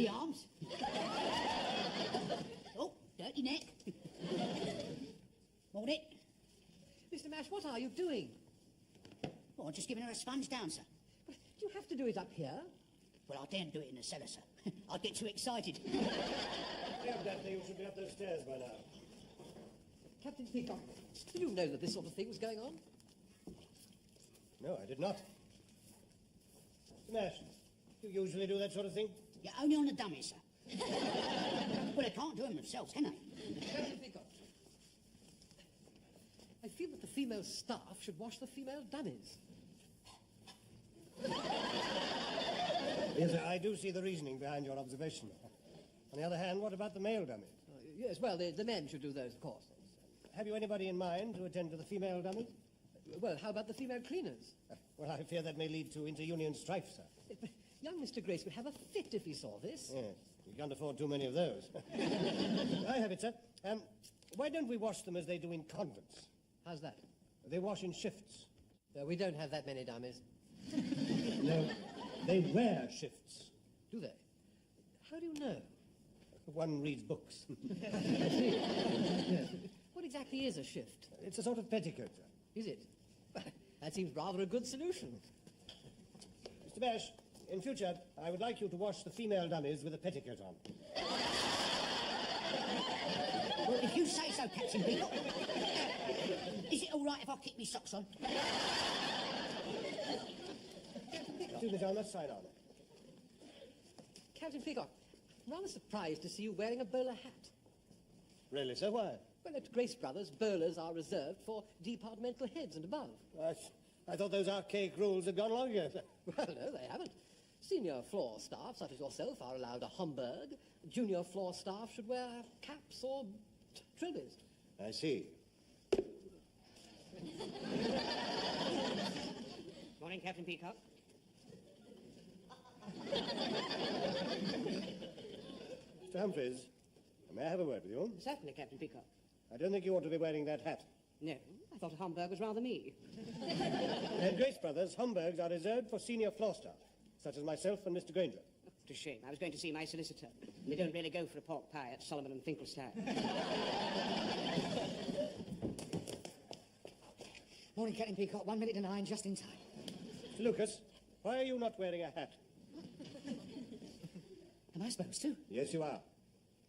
Steady arms. Oh, dirty neck. Morning. Mr. Mash, what are you doing? Oh, I'm just giving her a sponge down, sir. But do you have to do it up here? Well, I daren't do it in the cellar, sir. I'd get too excited. Yeah, Daphne, you should be up those stairs by now. Captain Peacock, did you know that this sort of thing was going on? No, I did not. Mr. Nash, you usually do that sort of thing? Yeah, only on the dummies, sir. Well, they can't do them themselves, can they? Captain Peacock, I feel that the female staff should wash the female dummies. Yes, I do see the reasoning behind your observation. On the other hand, what about the male dummies? Yes, well, the men should do those, of course. Have you anybody in mind to attend to the female dummies? Well, how about the female cleaners? Well, I fear that may lead to inter-union strife, sir. But young Mr. Grace would have a fit if he saw this. Yes, you can't afford too many of those. I have it, sir. Why don't we wash them as they do in convents? How's that? They wash in shifts. We don't have that many dummies. No, they wear shifts. Do they? How do you know? One reads books. Yes. What exactly is a shift? It's a sort of petticoat, sir. Is it? That seems rather a good solution. Mr. Bash, in future, I would like you to wash the female dummies with a petticoat on. Well, if you say so, Captain Peacock. Is it all right if I keep my socks on? Excuse me, sir, I must sign on. Captain Peacock, I'm rather surprised to see you wearing a bowler hat. Really, sir? Why? Well, at Grace Brothers, bowlers are reserved for departmental heads and above. I thought those archaic rules had gone long ago, sir. Well, no, they haven't. Senior floor staff, such as yourself, are allowed a Homburg. Junior floor staff should wear caps or trilbies. I see. Morning, Captain Peacock. Mr. Humphreys, may I have a word with you? Certainly, Captain Peacock. I don't think you ought to be wearing that hat. No, I thought a Homburg was rather me. At Grace Brothers, Homburgs are reserved for senior floor staff, such as myself and Mr. Granger. What a shame. I was going to see my solicitor. They don't really go for a pork pie at Solomon and Finkelstein. Morning, Captain Peacock. 1 minute to 9, just in time. Mr. Lucas, why are you not wearing a hat? Am I supposed to? Yes, you are.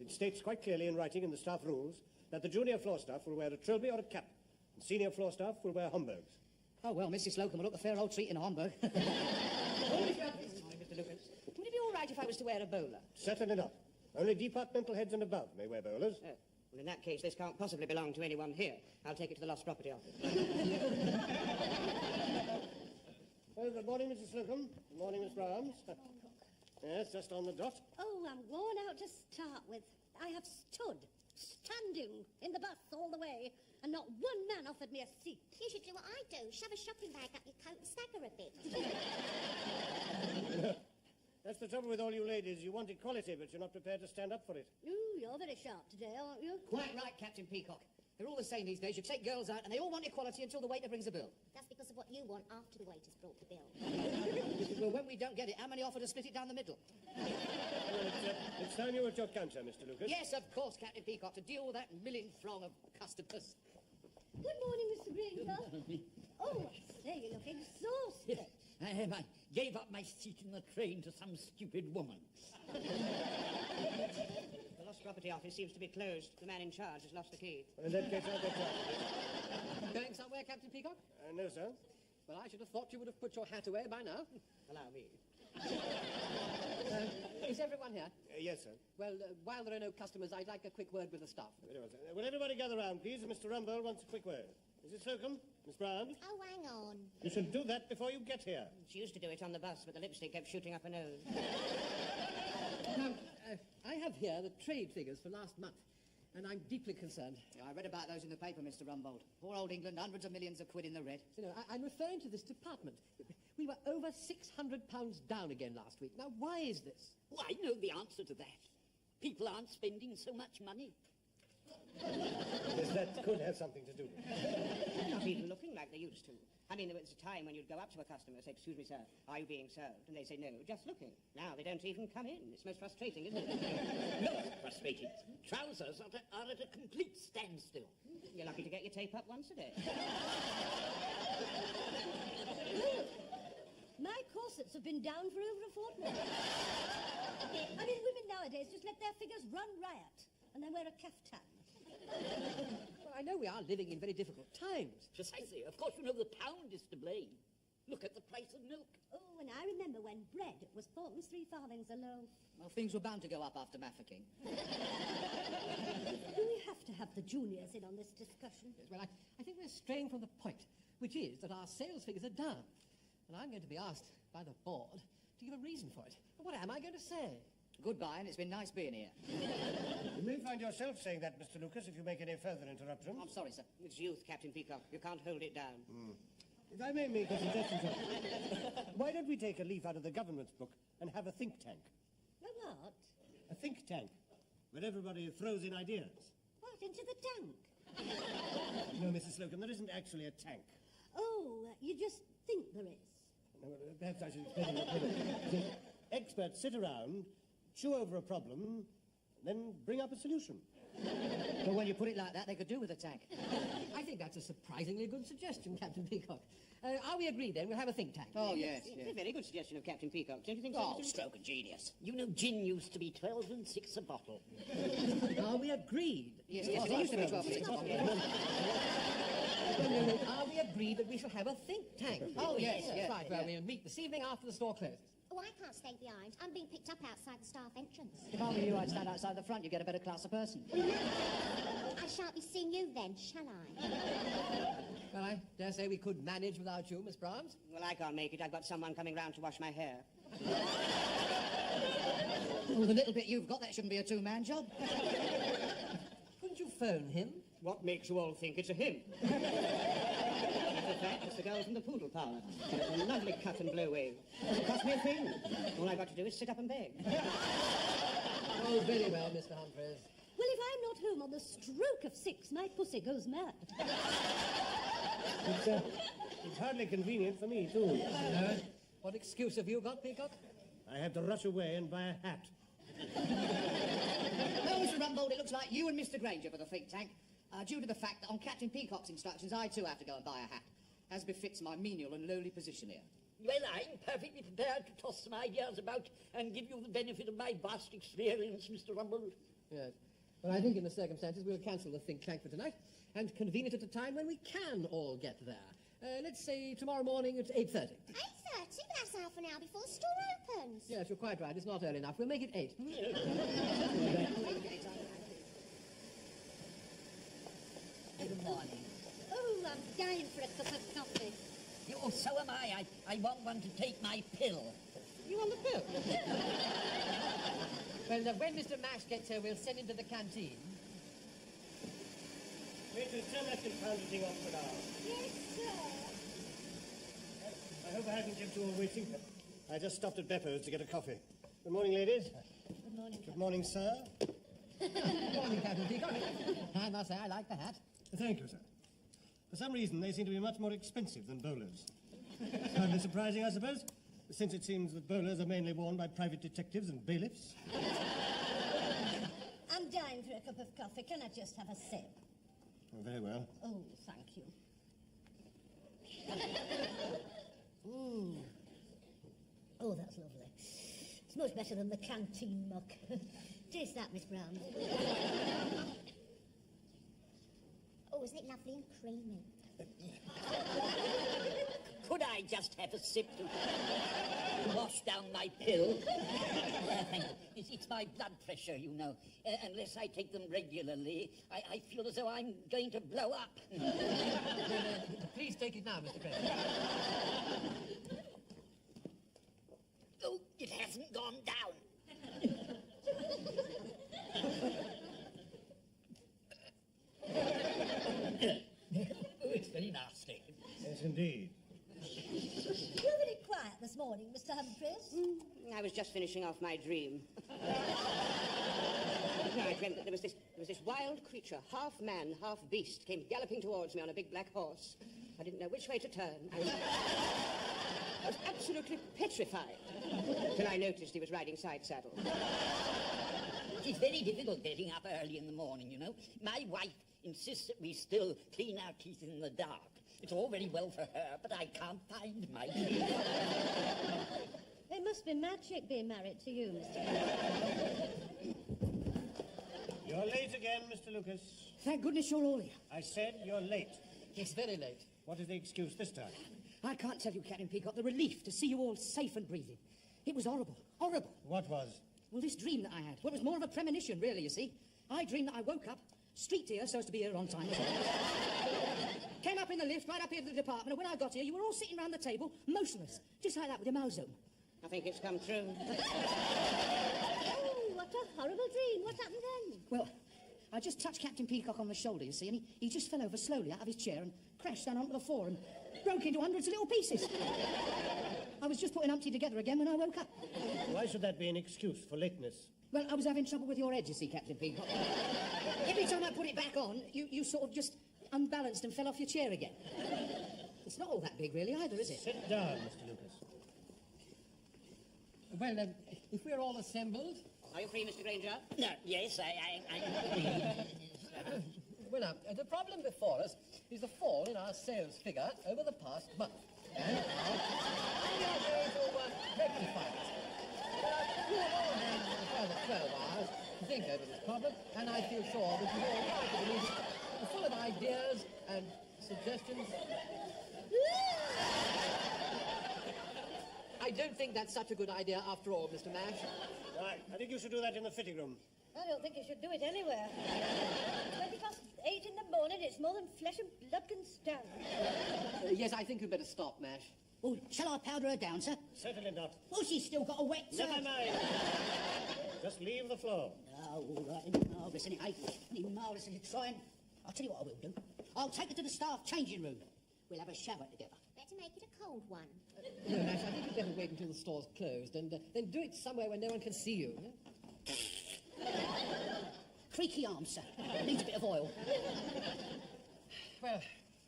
It states quite clearly in writing in the staff rules that the junior floor staff will wear a trilby or a cap, and senior floor staff will wear Homburgs. Oh, well, Mrs. Slocum will look a fair old treat in a Homburg. Sorry, Mr. Lucas. Would it be all right if I was to wear a bowler? Certainly not. Only departmental heads and above may wear bowlers. Oh, well, in that case, this can't possibly belong to anyone here. I'll take it to the Lost Property Office. Well, good morning, Mrs. Slocum. Good morning, Miss Brahms. Yes, just on the dot. Oh, I'm worn out to start with. I have standing in the bus all the way, and not one man offered me a seat. You should do what I do, shove a shopping bag up your coat and stagger a bit. That's the trouble with all you ladies. You want equality, but you're not prepared to stand up for it. Ooh, you're very sharp today, aren't you? Quite right, Captain Peacock. They're all the same these days. You take girls out and they all want equality until the waiter brings a bill. That's because of what you want after the waiter's brought the bill. Well, when we don't get it, how many offer to split it down the middle? Well, it's time you were at your counter, Mr. Lucas. Yes, of course, Captain Peacock, to deal with that milling throng of customers. Good morning, Mr. Granger. Oh, I say, you look exhausted. I gave up my seat in the train to some stupid woman. The Lost Property Office seems to be closed. The man in charge has lost the key. Well, in that case, I'll get out. Going somewhere, Captain Peacock? No, sir. Well, I should have thought you would have put your hat away by now. Allow me. Is everyone here? Yes, sir. Well, while there are no customers, I'd like a quick word with the staff. Very well, sir. Will everybody gather round, please? Mr. Rumbold wants a quick word. Mrs. Slocum, Miss Brown. Oh, hang on. You should do that before you get here. She used to do it on the bus, but the lipstick kept shooting up her nose. Now, I have here the trade figures for last month, and I'm deeply concerned. Yeah, I read about those in the paper, Mr. Rumbold. Poor old England, hundreds of millions of quid in the red. You know, I'm referring to this department. We were over £600 down again last week. Now, why is this? Well, I know the answer to that. People aren't spending so much money. Yes, that could have something to do with it. They're not even looking like they used to. I mean, there was a time when you'd go up to a customer and say, excuse me, sir, are you being served? And they say, no, just looking. Now they don't even come in. It's most frustrating, isn't it? Not frustrating. Trousers are at a complete standstill. You're lucky to get your tape up once a day. My corsets have been down for over a fortnight. I mean, women nowadays just let their figures run riot and then wear a kaftan. Well, I know we are living in very difficult times. Precisely. Of course, you know the pound is to blame. Look at the price of milk. Oh, and I remember when bread was 4 and 3 farthings a loaf. Well, things were bound to go up after Mafeking. Do we have to have the juniors in on this discussion? Yes, well, I think we're straying from the point, which is that our sales figures are down. And I'm going to be asked by the board to give a reason for it. What am I going to say? Goodbye, and it's been nice being here. You may find yourself saying that, Mr. Lucas, if you make any further interruptions. I'm sorry, sir. It's youth, Captain Peacock. You can't hold it down. If I may make a suggestion, sir. Why don't we take a leaf out of the government's book and have a think tank? A what? A think tank, where everybody throws in ideas. What, into the tank? No, Mrs. Slocum, there isn't actually a tank. Oh, you just think there is. No, perhaps I should explain it. Experts sit around, chew over a problem, then bring up a solution. But when you put it like that, they could do with a tank. I think that's a surprisingly good suggestion, Captain Peacock. Are we agreed then? We'll have a think tank. Oh, yes. It's a very good suggestion of Captain Peacock. Don't you think so? Oh, stroke of genius. You know, gin used to be 12 and 6 a bottle. Are we agreed? Yes, yes, it used to be 12 and 6. Are we agreed that we shall have a think tank? Oh, yes, yes. Right, well, we'll meet this evening after the store closes. Oh, I can't stay behind. I'm being picked up outside the staff entrance. If I were you, I'd stand outside the front. You get a better class of person. I shan't be seeing you then, shall I? Well, I dare say we could manage without you, Miss Brahms. Well, I can't make it. I've got someone coming round to wash my hair. Well, the little bit you've got, that shouldn't be a two-man job. Couldn't you phone him? What makes you all think it's a him? In fact, it's the girl from the poodle parlour. A lovely cut and blow wave. Doesn't cost me a thing. All I've got to do is sit up and beg. Oh, very well, Mr. Humphreys. Well, if I'm not home on the stroke of 6, my pussy goes mad. It's hardly convenient for me, too. What excuse have you got, Peacock? I have to rush away and buy a hat. Well, Mr. Rumbold, it looks like you and Mr. Granger for the think tank, due to the fact that on Captain Peacock's instructions, I too have to go and buy a hat, as befits my menial and lowly position here. Well, I'm perfectly prepared to toss some ideas about and give you the benefit of my vast experience, Mr. Rumbold. Yes. Well, I think in the circumstances we'll cancel the think tank for tonight and convene it at a time when we can all get there. Let's say tomorrow morning at 8:30. 8:30? But that's half an hour before the store opens. Yes, you're quite right. It's not early enough. We'll make it 8. Good morning. Oh, I'm dying for a cup of coffee. Oh, so am I. I want one to take my pill. You want the pill? Well, when Mr. Mash gets here, we'll send him to the canteen. Waitress, turn that confounded thing off for now. Yes, sir. I hope I haven't kept you all waiting. I just stopped at Beppo's to get a coffee. Good morning, ladies. Good morning. Good morning, sir. Good morning, Captain Peacock. I must say, I like the hat. Thank you, sir. For some reason, they seem to be much more expensive than bowlers. Hardly surprising, I suppose, since it seems that bowlers are mainly worn by private detectives and bailiffs. I'm dying for a cup of coffee. Can I just have a sip? Oh, very well. Oh, thank you. Oh, that's lovely. It's much better than the canteen muck. Taste that, Miss Brown. Oh, isn't it lovely and creamy? Could I just have a sip to wash down my pill? Thank you. It's my blood pressure, you know. Unless I take them regularly, I feel as though I'm going to blow up. Please take it now, Mr. Gray. Oh, it hasn't gone down. Oh, it's very nasty. Yes, indeed. You're very quiet this morning, Mr. Humphreys. I was just finishing off my dream. Right, dreamt that there was this wild creature, half man, half beast, came galloping towards me on a big black horse. I didn't know which way to turn. I was absolutely petrified till I noticed he was riding side saddle. It's very difficult getting up early in the morning, you know. My wife insists that we still clean our teeth in the dark. It's all very well for her, but I can't find my teeth. It must be magic being married to you, Mr. Lucas. You're late again, Mr. Lucas. Thank goodness you're all here. I said you're late. Yes, very late. What is the excuse this time? I can't tell you, Captain Peacock, the relief to see you all safe and breathing. It was horrible, horrible. What was? Well, this dream that I had. Well, it was more of a premonition, really, you see. I dreamed that I woke up, streaked here so as to be here on time as well. Came up in the lift, right up here to the department, and when I got here, you were all sitting round the table, motionless, just like that, with your mouths open. I think it's come true. Oh, what a horrible dream. What happened then? Well, I just touched Captain Peacock on the shoulder, you see, and he just fell over slowly out of his chair and crashed down onto the floor and broke into hundreds of little pieces. I was just putting Humpty together again when I woke up. Why should that be an excuse for lateness? Well, I was having trouble with your head, you see, Captain Peacock. Every time I put it back on, you sort of just unbalanced and fell off your chair again. It's not all that big, really, either, is it? Sit down, Mr. Lucas. Well, if we're all assembled... Are you free, Mr. Granger? No, yes, Well, the problem before us is the fall in our sales figure over the past month. And we are going to rectify it. You have all had a further 12 hours to think over this problem, and I feel sure that you all quite at least are full of ideas and suggestions. I don't think that's such a good idea after all, Mr. Mash. Right, I think you should do that in the fitting room. I don't think you should do it anywhere. 8:20 in the morning, it's more than flesh and blood can stand. Yes, I think you'd better stop, Mash. Oh, shall I powder her down, sir? Certainly not. Oh, she's still got a wet, sir. Never mind. Just leave the floor. Oh, all right. Marvellous, isn't it, eh? Marvellous, isn't it? Trying. I'll tell you what I will do. I'll take her to the staff changing room. We'll have a shower together. Better make it a cold one. No, Nash, I think you'd better wait until the store's closed and then do it somewhere where no one can see you. Creaky arm, sir. Needs a bit of oil. Well,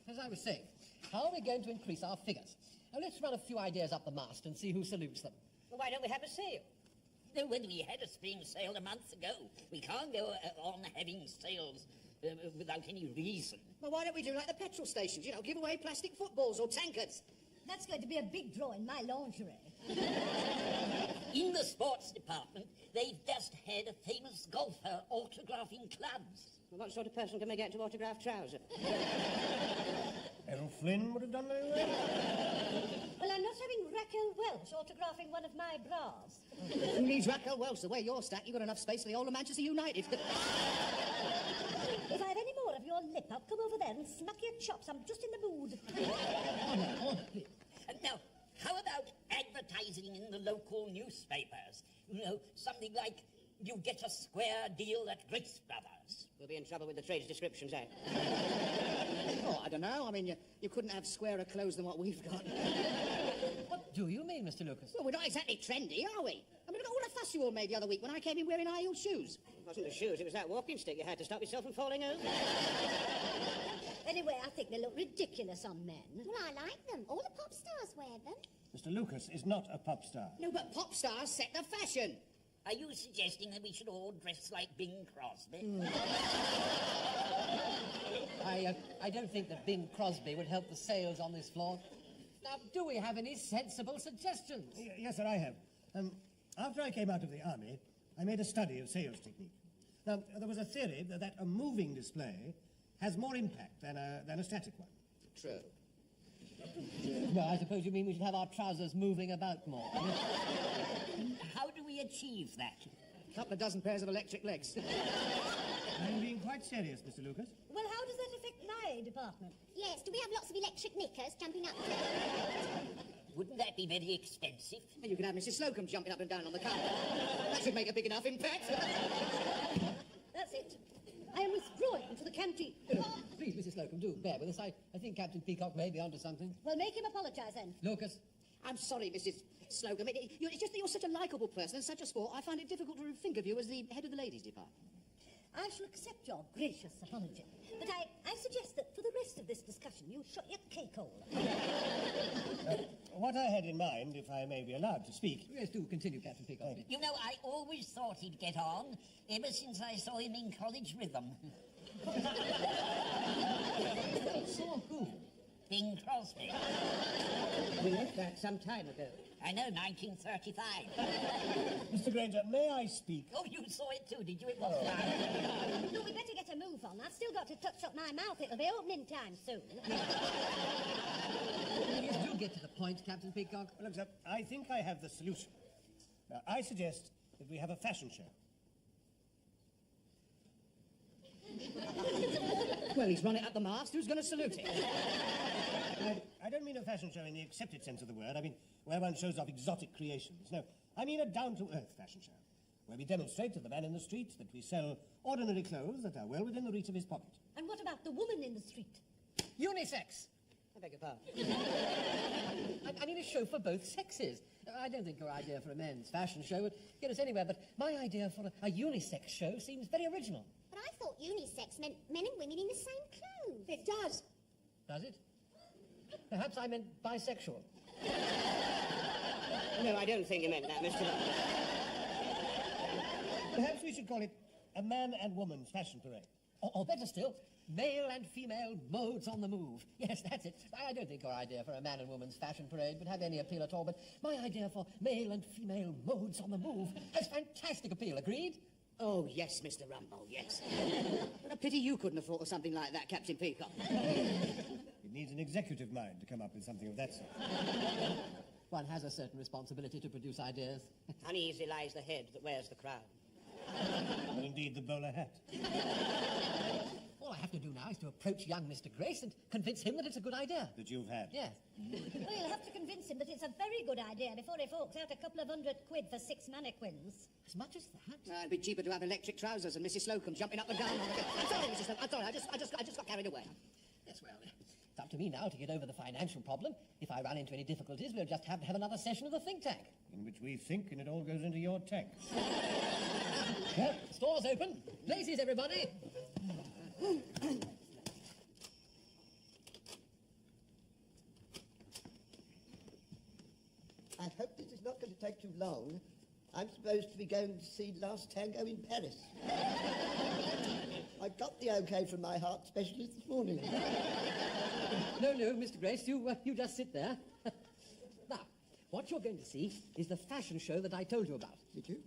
as I was saying, how are we going to increase our figures? Now, let's run a few ideas up the mast and see who salutes them. Well, why don't we have a sale? No, when we had a spring sale a month ago, we can't go on having sales without any reason. Well, why don't we do like the petrol stations? You know, give away plastic footballs or tankards. That's going to be a big draw in my lingerie. In the sports department, they've just had a famous golfer autographing clubs. Well, what sort of person can they get to autograph trousers? Errol Flynn would have done very well. Well, I'm not having Raquel Welch autographing one of my bras. Who needs Raquel Welch? The way you're stacked, you've got enough space for the whole of Manchester United. If I have any more of your lip, I'll come over there and smack your chops. I'm just in the mood. Now, how about advertising in the local newspapers? You know, something like, you get a square deal at Grace Brothers. We'll be in trouble with the trades descriptions, eh? Oh, I don't know. I mean, you couldn't have squarer clothes than what we've got. What do you mean, Mr. Lucas? Well, we're not exactly trendy, are we? I mean, look at all the fuss you all made the other week when I came in wearing high-heeled shoes. It wasn't the shoes, it was that walking stick you had to stop yourself from falling over. Anyway, I think they look ridiculous on men. Well, I like them. All the pop stars wear them. Mr. Lucas is not a pop star. No, but pop stars set the fashion. Are you suggesting that we should all dress like Bing Crosby? I don't think that Bing Crosby would help the sales on this floor. Now, do we have any sensible suggestions? Yes, sir, I have. After I came out of the army, I made a study of sales technique. Now, there was a theory that a moving display has more impact than a static one. True. Well, I suppose you mean we should have our trousers moving about more. How do we achieve that? A couple of dozen pairs of electric legs. I'm being quite serious, Mr. Lucas. Well, how does that affect my department? Yes, do we have lots of electric knickers jumping up? Wouldn't that be very expensive? You can have Mrs. Slocum jumping up and down on the counter. That should make a big enough impact. That's it. I am withdrawing to the canteen. Please, Mrs. Slocum, do bear with us. I think Captain Peacock may be onto something. Well, make him apologise then. Lucas? I'm sorry, Mrs. Slocum. It's just that you're such a likeable person and such a sport, I find it difficult to think of you as the head of the ladies' department. I shall accept your gracious apology. But I suggest that for the rest of this discussion, you shut your cake hole. What I had in mind, if I may be allowed to speak... Yes, do continue, Captain Peacock. You know, I always thought he'd get on, ever since I saw him in college rhythm. Saw who? Bing Crosby. We left that some time ago. I know, 1935. Mr. Granger, may I speak? Oh, you saw it too, did you? It was fine. No, we better get a move on. I've still got to touch up my mouth. It'll be opening time soon. Please do get to the point, Captain Peacock. Well, look, sir, I think I have the solution. Now, I suggest that we have a fashion show. Well, he's run it at the mast. Who's going to salute him? I don't mean a fashion show in the accepted sense of the word. I mean where one shows off exotic creations. No, I mean a down-to-earth fashion show, where we demonstrate to the man in the street that we sell ordinary clothes that are well within the reach of his pocket. And what about the woman in the street? Unisex. I beg your pardon. I mean a show for both sexes. I don't think your idea for a men's fashion show would get us anywhere, but my idea for a unisex show seems very original. But I thought unisex meant men and women in the same clothes. It does. Does it? Perhaps I meant bisexual. No, I don't think you meant that, Mr. London. Perhaps we should call it a man and woman's fashion parade. Or better still, male and female modes on the move. Yes, that's it. I don't think your idea for a man and woman's fashion parade would have any appeal at all, but my idea for male and female modes on the move has fantastic appeal. Agreed? Oh, yes, Mr. Rumble, yes. What a pity you couldn't have thought of something like that, Captain Peacock. It needs an executive mind to come up with something of that sort. One has a certain responsibility to produce ideas. Uneasy lies the head that wears the crown. Or indeed the bowler hat. All I have to do now is to approach young Mr. Grace and convince him that it's a good idea. That you've had. Yes. Well, you'll have to convince him that it's a very good idea before he forks out a couple of £100 for 6 mannequins. As much as that? It'd be cheaper to have electric trousers and Mrs. Slocum jumping up the gun. I'm sorry, Mrs. Slocum. I'm sorry. I just got carried away. Yes, well, it's up to me now to get over the financial problem. If I run into any difficulties, we'll just have to have another session of the think tank. In which we think and it all goes into your tank. Well, store's open. Places, everybody. I hope this is not going to take too long. I'm supposed to be going to see Last Tango in Paris. I got the okay from my heart specialist this morning. No, Mr. Grace, you just sit there. Now, what you're going to see is the fashion show that I told you about. Did you?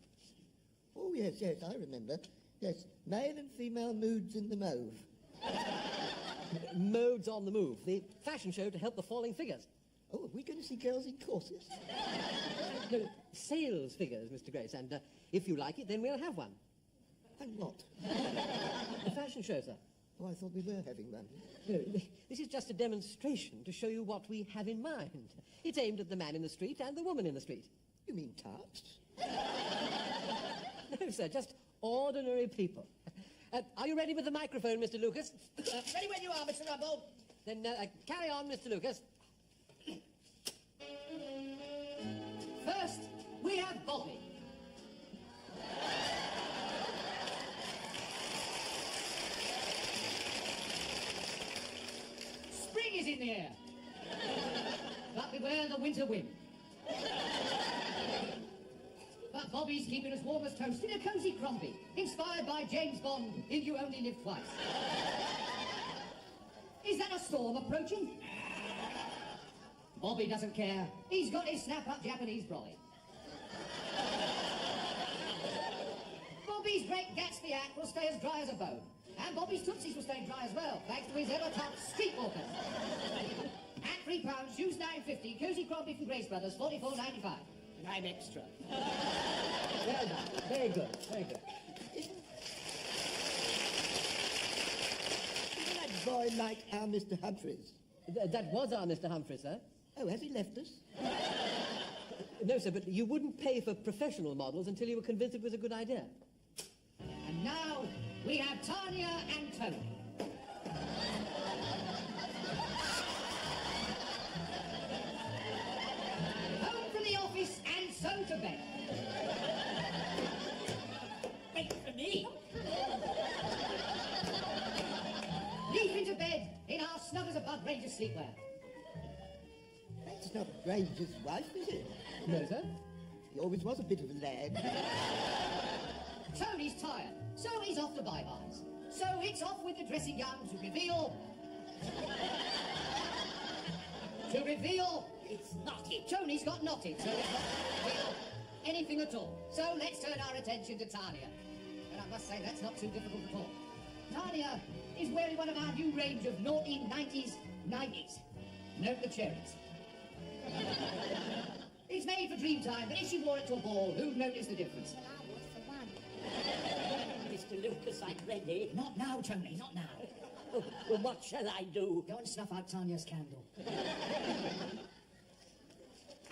Oh, yes, I remember. Yes, male and female moods in the mauve. Modes on the move, the fashion show to help the falling figures. Oh, are we going to see girls in corsets? No, sales figures, Mr. Grace, and if you like it, then we'll have one. And what? The fashion show, sir. Oh, I thought we were having one. No, this is just a demonstration to show you what we have in mind. It's aimed at the man in the street and the woman in the street. You mean tarts? No, sir, just ordinary people. Are you ready with the microphone, Mr. Lucas? Ready when you are, Mr. Rumble. Then carry on, Mr. Lucas. First, we have Bobby. Spring is in the air. But beware the winter wind. But Bobby's keeping us warm as toast in a cosy crombie, inspired by James Bond in You Only Live Twice. Is that a storm approaching? Bobby doesn't care. He's got his snap-up Japanese brolly. Bobby's Great Gatsby hat will stay as dry as a bone. And Bobby's Tootsies will stay dry as well, thanks to his ever-tough streetwalkers. Hat £3, shoes £9.50, cosy crombie from Grace Brothers, $44.95. And I'm extra. Well done. Very good, very good. Isn't that boy like our Mr. Humphreys? That was our Mr. Humphrey, sir. Oh, has he left us? No, sir, but you wouldn't pay for professional models until you were convinced it was a good idea. And now we have Tanya and Tony. Home from the office and so to bed. Wait for me. Granger's sleepwear? That's not Granger's wife, is it? No, sir. He always was a bit of a lad. Tony's tired, so he's off to bye-byes. So it's off with the dressing gown to reveal... It's not it. Tony's got knotted, so it's not to reveal anything at all. So let's turn our attention to Tanya. And I must say, that's not too difficult at all. Tanya is wearing one of our new range of naughty 90s. Note the cherries. It's made for dream time, but if she wore it to a ball, who'd notice the difference? Well, I was the one. Mr. Lucas, I'm ready. Not now, Tony, not now. Oh, well, what shall I do? Go and snuff out Tanya's candle.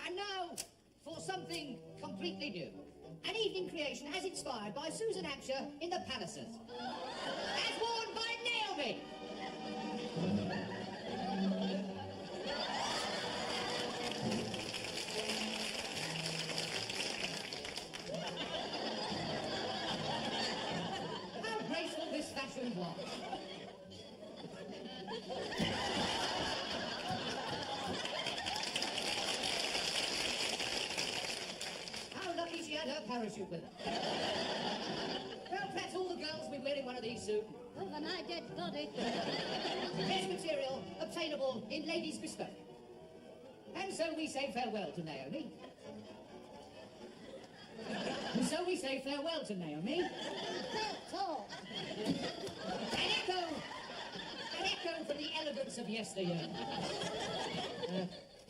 And now, for something completely new. An evening creation as inspired by Susan Hampshire in the Pallisers. As worn by Naomi. How graceful this fashion was. How lucky she had her parachute with her. Well, perhaps all the girls will be wearing one of these soon. Over my dead body. Best material obtainable in Ladies Bespoke. And so we say farewell to Naomi. And so we say farewell to Naomi. Talk. An echo for the elegance of yesteryear.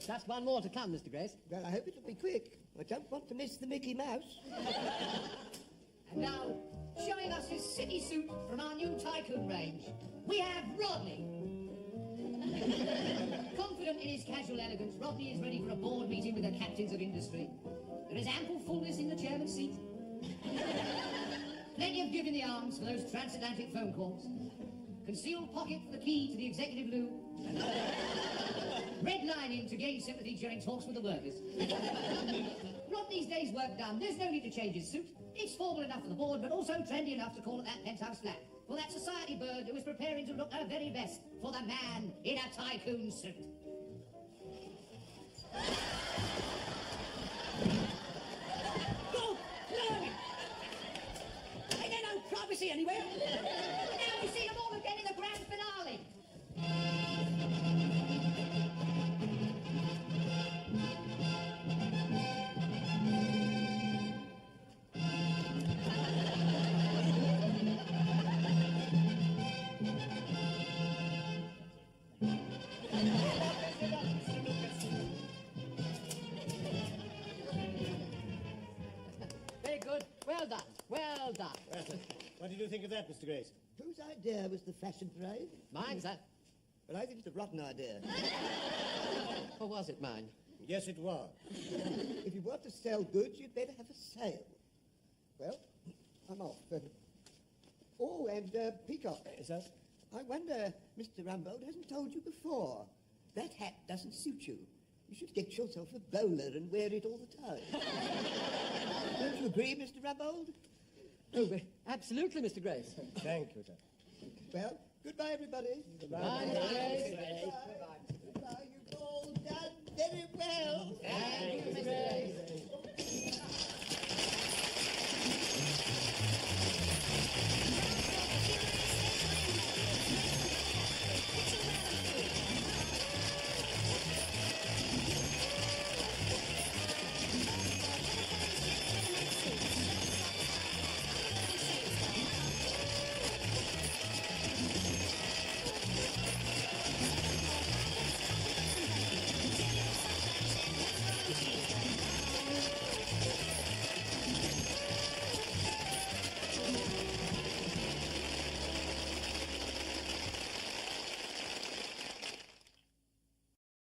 Just one more to come, Mr. Grace. Well, I hope it'll be quick. I don't want to miss the Mickey Mouse. And now, showing us his city suit from our new Tycoon range, we have Rodney. Confident in his casual elegance, Rodney is ready for a board meeting with the captains of industry. There is ample fullness in the chairman's seat. Plenty of give in the arms for those transatlantic phone calls. Concealed pocket for the key to the executive loo. Red lining to gain sympathy during talks with the workers. Rodney's day's work done, there's no need to change his suit. It's formal enough for the board, but also trendy enough to call it that penthouse flat. For that society bird who is preparing to look her very best for the man in a Tycoon suit. Go! No! Ain't there no privacy anywhere? And now we see them all again in the grand finale. Very good. Well done. Well done. What did you think of that, Mr. Grace? Whose idea was the fashion parade? Mine, sir. Well, I think it's a rotten idea. Or was it mine? Yes, it was. If you want to sell goods, you'd better have a sale. Well, I'm off. Oh, and Peacock. Is that? I wonder, Mr. Rumbold hasn't told you before. That hat doesn't suit you. You should get yourself a bowler and wear it all the time. Don't you agree, Mr. Rumbold? Oh, absolutely, Mr. Grace. Thank you, sir. Well, goodbye, everybody. Bye, Mr. Grace. Goodbye. You've all done very well. Thank you, Mr. Grace.